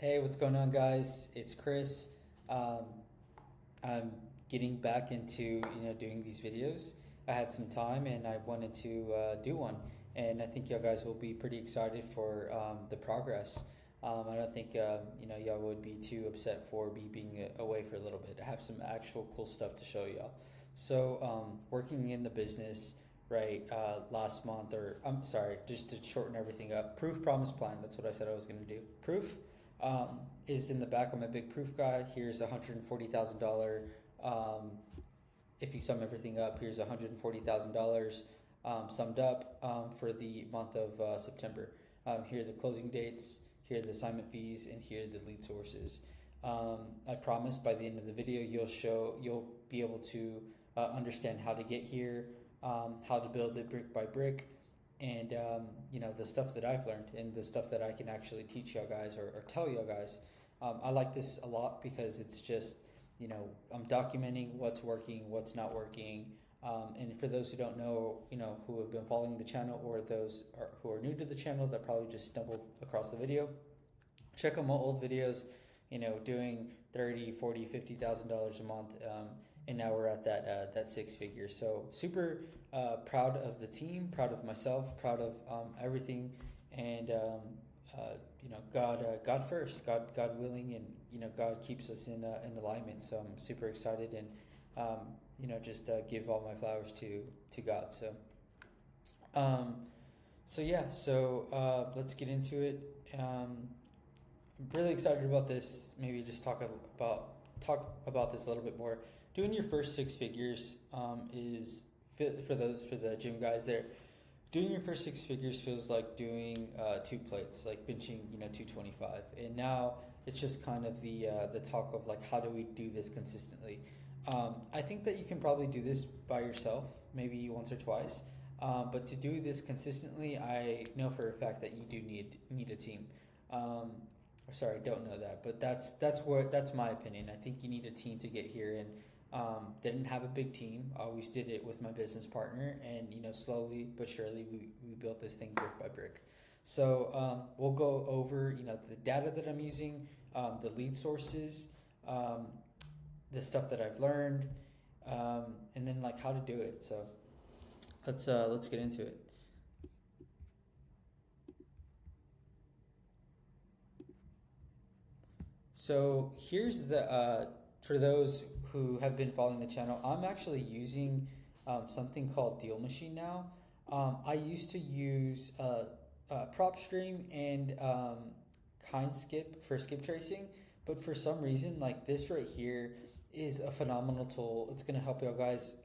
Hey, what's going on, guys? It's Chris. Um, I'm getting back into doing these videos. I had some time and I wanted to do one, and I think y'all guys will be pretty excited for the progress. I don't think y'all would be too upset for me being away for a little bit. I have some actual cool stuff to show y'all. So, working in the business, right? Last month, or I'm sorry, just to shorten everything up, proof, promise, plan. That's what I said I was going to do. Proof is in the back. I'm a big proof guy. Here's $140,000. If you sum everything up, here's $140,000 summed up for the month of September. Here are the closing dates, here are the assignment fees, and here are the lead sources. I promise by the end of the video you'll be able to understand how to get here, how to build it brick by brick, and the stuff that I've learned and the stuff that I can actually teach y'all guys or tell y'all guys. I like this a lot because it's just I'm documenting what's working, what's not working. And for those who don't know, who have been following the channel, or who are new to the channel that probably just stumbled across the video, check out my old videos, doing 30, 40, $50,000 a month. And now we're at that six figures. So super proud of the team, proud of myself, proud of everything, and God first, God willing, and God keeps us in alignment. So I'm super excited, and just give all my flowers to God. Um, let's get into it. I'm really excited about this. Maybe just talk about this a little bit more. Doing your first six figures is for the gym guys there. Doing your first six figures feels like doing two plates, like benching 225. And now it's just kind of the talk of like, how do we do this consistently? I think that you can probably do this by yourself, maybe once or twice. But to do this consistently, I know for a fact that you do need a team. Sorry, I don't know that, but that's my opinion. I think you need a team to get here, and didn't have a big team. Always did it with my business partner, and slowly but surely we built this thing brick by brick. So we'll go over the data that I'm using, the lead sources, the stuff that I've learned, and then like how to do it. So let's get into it. So here's the for those who have been following the channel, I'm actually using something called Deal Machine now. I used to use PropStream and KindSkip for skip tracing, but for some reason, like this right here is a phenomenal tool. It's going to help you guys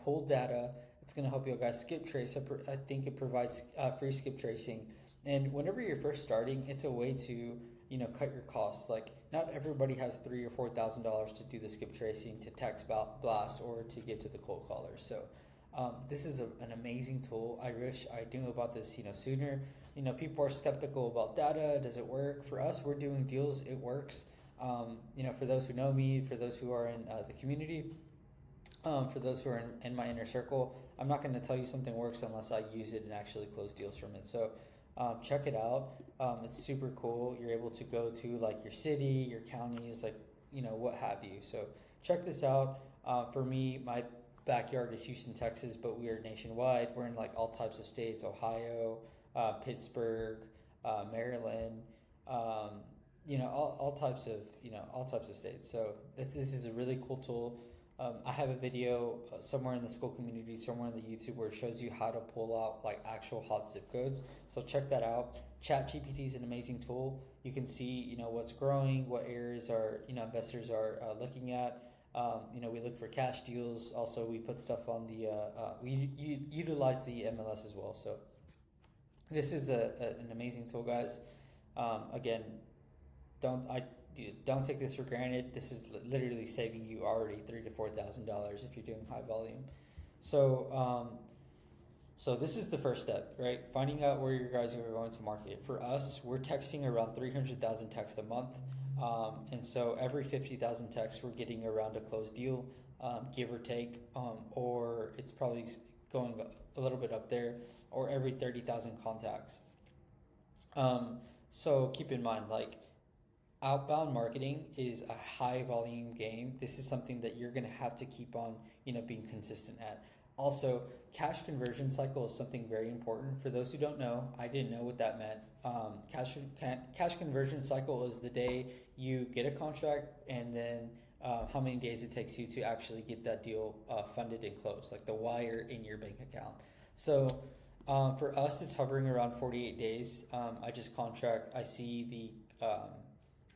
pull data. It's going to help you guys skip trace. I think it provides free skip tracing. And whenever you're first starting, it's a way to cut your costs. Like not everybody has $3,000 or $4,000 to do the skip tracing, to text blast, or to give to the cold callers. So this is an amazing tool. I wish I knew about this sooner. People are skeptical about data. Does it work? For us, we're doing deals. It works. For those who know me, for those who are in the community, for those who are in my inner circle, I'm not going to tell you something works unless I use it and actually close deals from it. So check it out. It's super cool. You're able to go to like your city, your counties, like what have you. So check this out. For me, my backyard is Houston, Texas, but we are nationwide. We're in like all types of states: Ohio, Pittsburgh, Maryland. All types of states. So this is a really cool tool. I have a video somewhere in the school community, somewhere in the YouTube, where it shows you how to pull out like actual hot zip codes. So check that out. ChatGPT is an amazing tool. You can see what's growing, what areas are investors are looking at. We look for cash deals. Also, we put stuff on the we utilize the MLS as well. So this is an amazing tool, guys. Again, don't take this for granted. This is literally saving you already $3,000 to $4,000 if you're doing high volume. So this is the first step, right? Finding out where your guys are going to market. For us, we're texting around 300,000 texts a month, and so every 50,000 texts, we're getting around a closed deal, give or take, or it's probably going a little bit up there, or every 30,000 contacts. So keep in mind, like, Outbound marketing is a high volume game. This is something that you're going to have to keep on, being consistent at. Also, cash conversion cycle is something very important. For those who don't know, I didn't know what that meant. Cash conversion cycle is the day you get a contract, and then how many days it takes you to actually get that deal funded and closed, like the wire in your bank account. So for us, it's hovering around 48 days. I see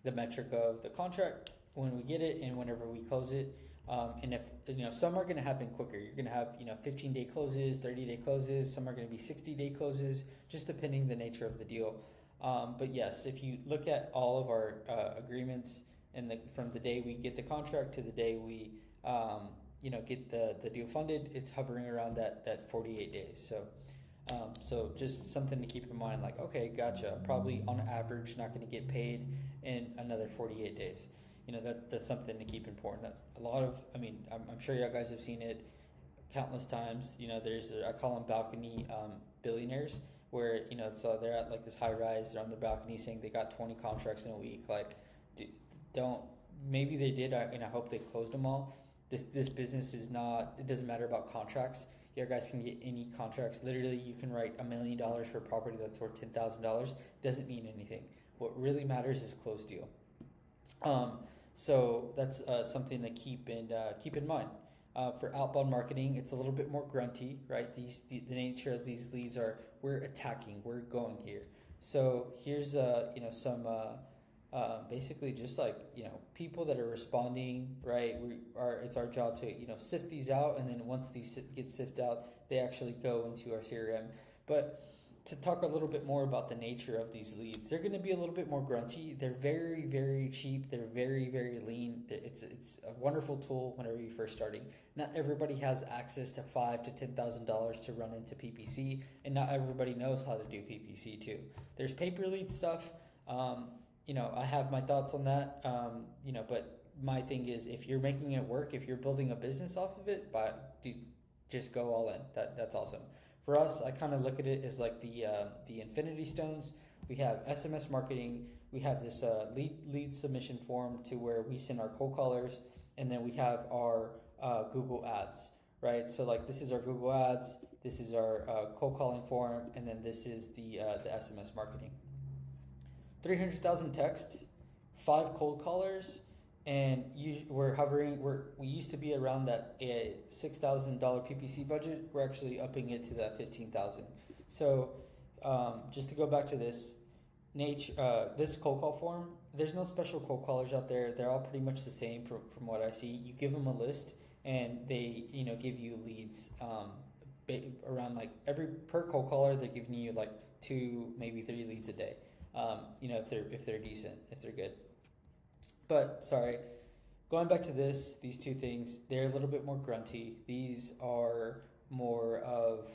the metric of the contract when we get it and whenever we close it. And if some are going to happen quicker, you're going to have 15-day closes, 30-day closes. Some are going to be 60-day closes, just depending the nature of the deal. But yes, if you look at all of our agreements and from the day we get the contract to the day we get the deal funded, it's hovering around that 48 days. So just something to keep in mind, like, okay, gotcha, probably on average not going to get paid in another 48 days. That's something to keep important. I'm sure y'all guys have seen it countless times. I call them balcony billionaires, where so they're at like this high rise, they're on the balcony saying they got 20 contracts in a week. Like, maybe they did, and I hope they closed them all. This business is not, it doesn't matter about contracts. You guys can get any contracts. Literally, you can write $1 million for a property that's worth $10,000. Doesn't mean anything. What really matters is closed deal. So that's something to keep in mind. For outbound marketing, it's a little bit more grunty, right? The nature of these leads are, we're attacking, we're going here. So here's some basically just like people that are responding, right? It's our job to sift these out, and then once these get sifted out, they actually go into our CRM. But to talk a little bit more about the nature of these leads, they're going to be a little bit more grunty. They're very, very cheap. They're very, very lean. It's a wonderful tool whenever you're first starting. Not everybody has access to $5,000 to $10,000 to run into PPC, and not everybody knows how to do PPC too. There's pay-per-lead stuff. I have my thoughts on that. But my thing is, if you're making it work, if you're building a business off of it, just go all in. That's awesome. For us, I kind of look at it as like the infinity stones. We have SMS marketing. We have this lead submission form to where we send our cold callers, and then we have our Google ads, right? So like, this is our Google ads, this is our cold calling form, and then this is the SMS marketing. 300,000 text, 5 cold callers, and we used to be around that $6,000 PPC budget. We're actually upping it to that $15,000. So just to go back to this cold call form, there's no special cold callers out there. They're all pretty much the same from what I see. You give them a list, and they give you leads around like per cold caller. They're giving you like 2, maybe 3 leads a day. If they're decent, if they're good. But sorry, going back to these 2 things, they're a little bit more grunty. These are more of,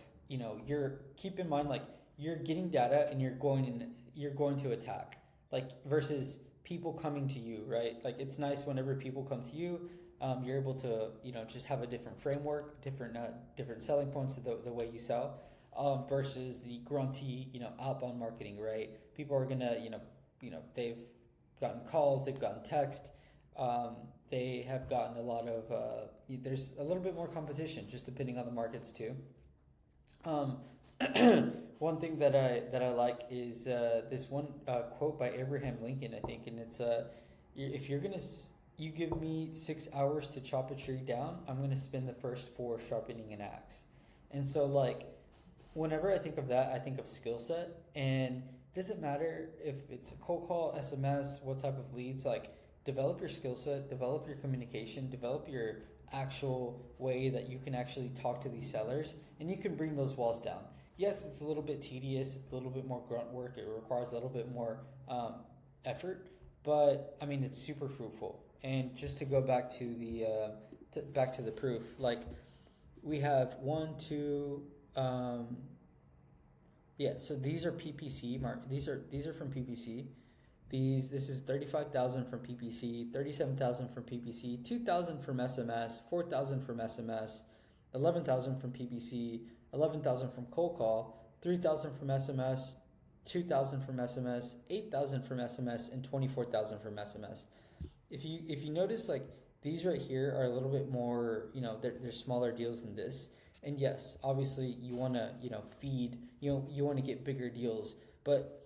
keep in mind, like, you're getting data and you're going to attack, like, versus people coming to you, right? Like, it's nice whenever people come to you. You're able to, just have a different framework, different selling points to the way you sell. Versus the grunty, outbound marketing, right? People are gonna, they've gotten calls, they've gotten text, they have gotten a lot of. There's a little bit more competition, just depending on the markets too. One thing that I like is this one quote by Abraham Lincoln, I think, and it's if you give me 6 hours to chop a tree down, I'm gonna spend the first 4 sharpening an axe. And so, like, whenever I think of that, I think of skill set, and it doesn't matter if it's a cold call, SMS, what type of leads. Like, develop your skill set, develop your communication, develop your actual way that you can actually talk to these sellers, and you can bring those walls down. Yes, it's a little bit tedious, it's a little bit more grunt work, it requires a little bit more effort, but I mean, it's super fruitful. And just to go back to the proof, like, we have 1, 2. So these are PPC. These are from PPC. This is 35,000 from PPC, 37,000 from PPC, 2,000 from SMS, 4,000 from SMS, 11,000 from PPC, 11,000 from cold call, 3,000 from SMS, 2,000 from SMS, 8,000 from SMS, and 24,000 from SMS. If you notice, like, these right here are a little bit more, they're smaller deals than this. And yes, obviously you want to, feed, you want to get bigger deals. But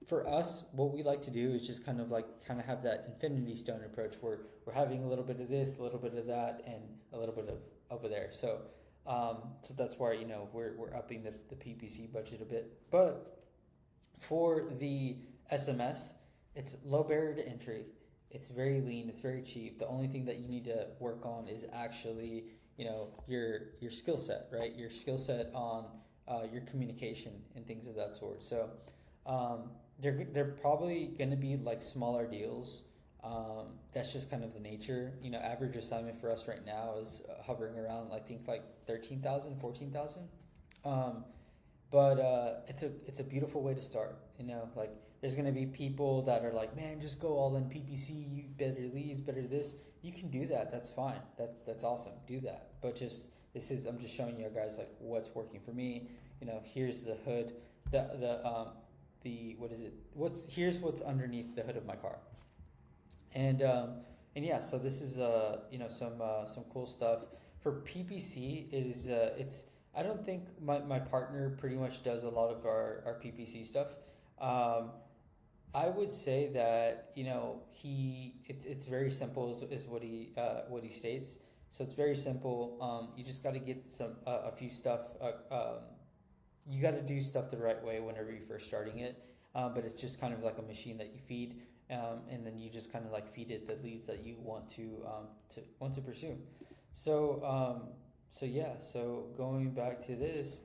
for us, what we like to do is just kind of have that infinity stone approach where we're having a little bit of this, a little bit of that, and a little bit of over there. So that's why, we're upping the PPC budget a bit. But for the SMS, it's low barrier to entry. It's very lean. It's very cheap. The only thing that you need to work on is actually, your skill set, right? Your skill set on your communication and things of that sort. So they're probably going to be like smaller deals. That's just kind of the nature. Average assignment for us right now is hovering around, I think, like 13,000, 14,000. But it's a beautiful way to start. Like, there's going to be people that are like, man, just go all in PPC, you better leads, better this. You can do that. That's fine. That's awesome. Do that. But I'm just showing you guys like what's working for me. Here's the hood, what is it? Here's what's underneath the hood of my car. And yeah, so this is some cool stuff for PPC. It's I don't think my partner pretty much does a lot of our PPC stuff. I would say that it's very simple is what he states. So it's very simple. You just got to get a few stuff. You got to do stuff the right way whenever you're first starting it. But it's just kind of like a machine that you feed, and then you just kind of like feed it the leads that you want to pursue. So yeah. So going back to this.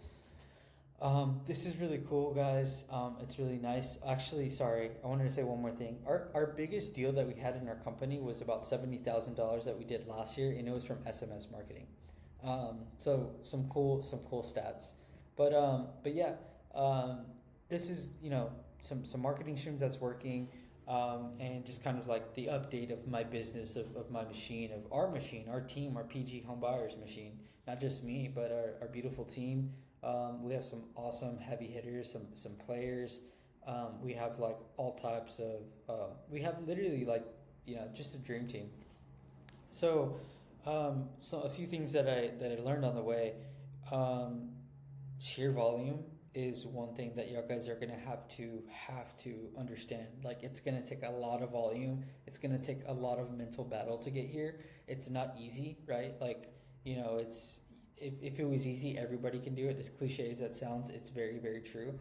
This is really cool, guys. It's really nice. Actually, sorry, I wanted to say one more thing. Our biggest deal that we had in our company was about $70,000 that we did last year, and it was from SMS marketing. So some cool stats. But yeah, this is some marketing streams that's working, and just kind of like the update of my business, of my machine, of our machine, our team, our PG home buyers machine. Not just me, but our beautiful team. We have some awesome heavy hitters, some players. We have like all types of. We have literally like just a dream team. So a few things that I learned on the way. Sheer volume is one thing that y'all guys are gonna have to understand. Like, it's gonna take a lot of volume. It's gonna take a lot of mental battle to get here. It's not easy, right? Like, it's. If it was easy, everybody can do it. As cliche as that sounds, it's very, very true.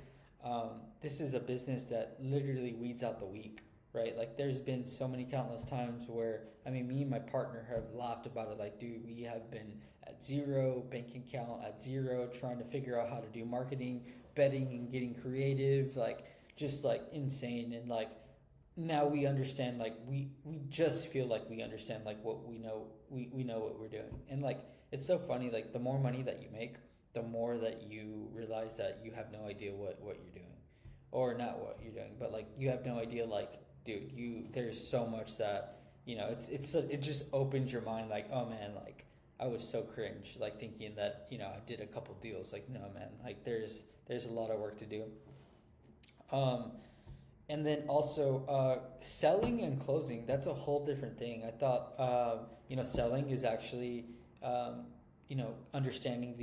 This is a business that literally weeds out the weak, right? Like, there's been so many countless times where, me and my partner have laughed about it. Like, dude, we have been at zero, bank account at zero, trying to figure out how to do marketing, betting, and getting creative, like, just like insane. And like, now we understand, like, we just feel like we understand, like, what we know what we're doing. And like, it's so funny, like, the more money that you make, the more that you realize that you have no idea what you're doing, or not what you're doing, but like, you have no idea, like, dude, there's so much that it just opens your mind, like, oh man, like, I was so cringe, like, thinking that I did a couple deals. Like, no man, like, there's a lot of work to do. And then also selling and closing, that's a whole different thing. I thought selling is actually understanding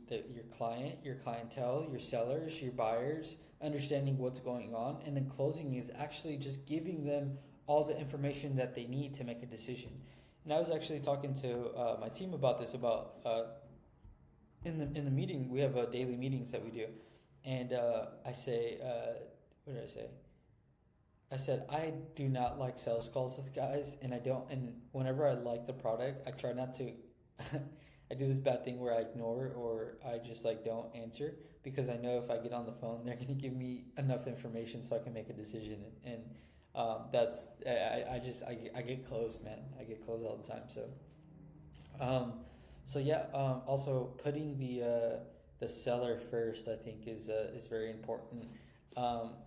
your client, your clientele, your sellers, your buyers, understanding what's going on. And then closing is actually just giving them all the information that they need to make a decision. And I was actually talking to my team about this, in the meeting. We have daily meetings that we do. And I say, what did I say? I said, I do not like sales calls with guys, and whenever I like the product, I try not to, I do this bad thing where I ignore, or I just like don't answer, because I know if I get on the phone, they're going to give me enough information so I can make a decision. And I get closed, man. I get closed all the time. So yeah, also putting the seller first, I think is very important.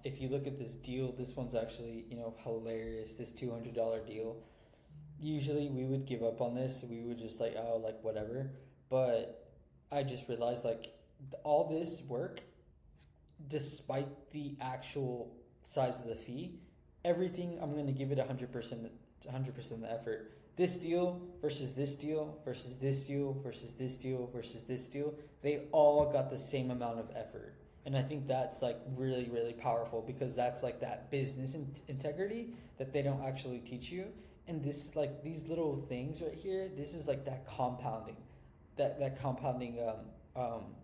If you look at this deal, this one's actually, hilarious. This $200 deal. Usually we would give up on this. We would just like, oh, like whatever. But I just realized, like, all this work despite the actual size of the fee, everything I'm going to give it 100%, 100% of the effort. This deal versus this deal versus this deal versus this deal versus this deal, they all got the same amount of effort. And I think that's like really, really powerful, because that's like that business integrity that they don't actually teach you. And this is like these little things right here, this is like that compounding, that compounding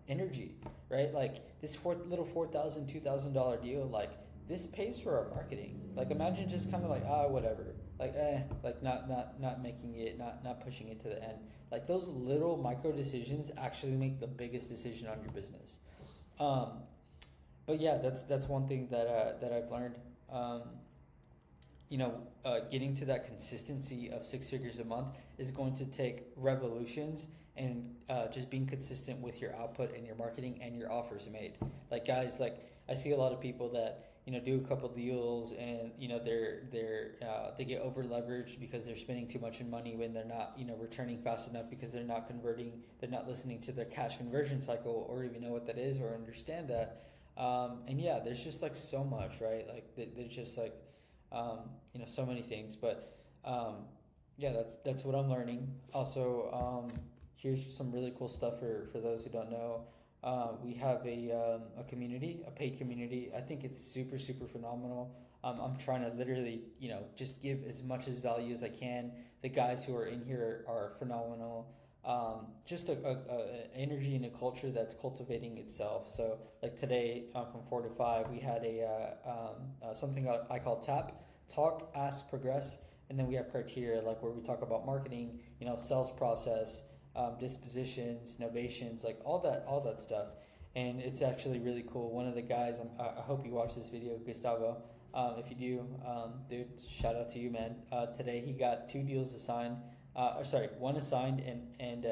energy, right? Like this little $4,000, $2,000 deal, like this pays for our marketing. Like imagine just kind of like whatever, like like not making it, not pushing it to the end. Like those little micro decisions actually make the biggest decision on your business. But yeah, that's one thing that I've learned. Getting to that consistency of 6 figures a month is going to take revolutions, and just being consistent with your output and your marketing and your offers made. Like guys, like I see a lot of people that do a couple deals, and they get over leveraged because they're spending too much in money when they're not returning fast enough, because they're not converting, they're not listening to their cash conversion cycle, or even know what that is or understand that. And yeah, there's just like so much, right? Like there's just like so many things. But yeah, that's what I'm learning. Also, here's some really cool stuff for those who don't know. We have a community, a paid community. I think it's super, super phenomenal. I'm trying to literally, just give as much as value as I can. The guys who are in here are phenomenal. Just a energy and a culture that's cultivating itself. So like today, from 4 to 5, we had something I call TAP, talk, ask, progress. And then we have criteria, like where we talk about marketing, sales process, dispositions, novations, like all that stuff. And it's actually really cool. One of the guys, I hope you watch this video, Gustavo. If you do, dude, shout out to you, man. Today he got 2 deals assigned. One assigned and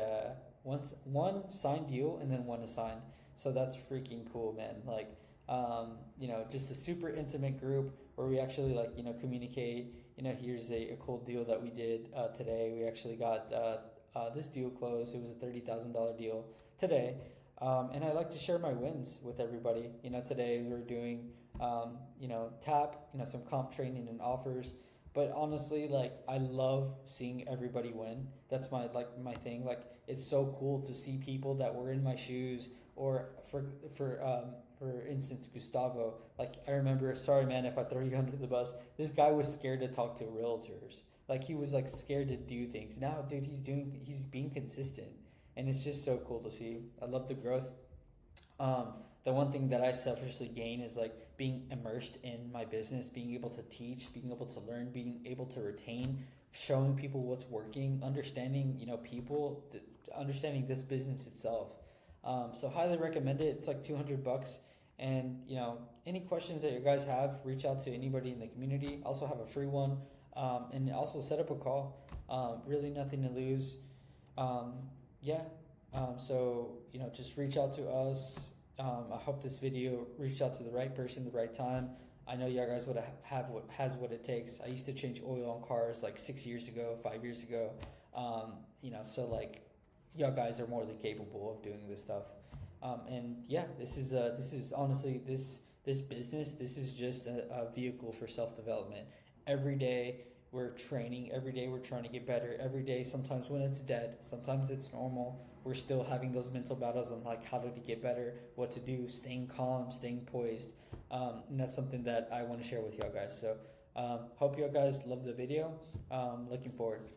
one signed deal and then one assigned. So that's freaking cool, man. Like, just a super intimate group where we actually communicate. Here's a cool deal that we did today. We actually got this deal closed. It was a $30,000 deal today. And I like to share my wins with everybody. Today we're doing, TAP, some comp training and offers. But honestly, like I love seeing everybody win. That's my thing. Like it's so cool to see people that were in my shoes, or for instance, Gustavo. Like I remember, sorry man if I throw you under the bus. This guy was scared to talk to realtors. Like he was like scared to do things. Now, dude, he's being consistent, and it's just so cool to see. I love the growth. The one thing that I selfishly gain is like being immersed in my business, being able to teach, being able to learn, being able to retain, showing people what's working, understanding, people, understanding this business itself. So highly recommend it. It's like $200. And, any questions that you guys have, reach out to anybody in the community. Also have a free one. And also set up a call. Really nothing to lose. So, just reach out to us. I hope this video reached out to the right person at the right time. I know y'all guys would have what it takes. I used to change oil on cars like 6 years ago, 5 years ago. So like y'all guys are more than capable of doing this stuff. And yeah, this is honestly this business. This is just a vehicle for self-development. Every day we're training. Every day we're trying to get better. Every day, sometimes when it's dead, sometimes it's normal, we're still having those mental battles on like how to get better, what to do, staying calm, staying poised. And that's something that I want to share with y'all guys. So hope y'all guys love the video. Looking forward.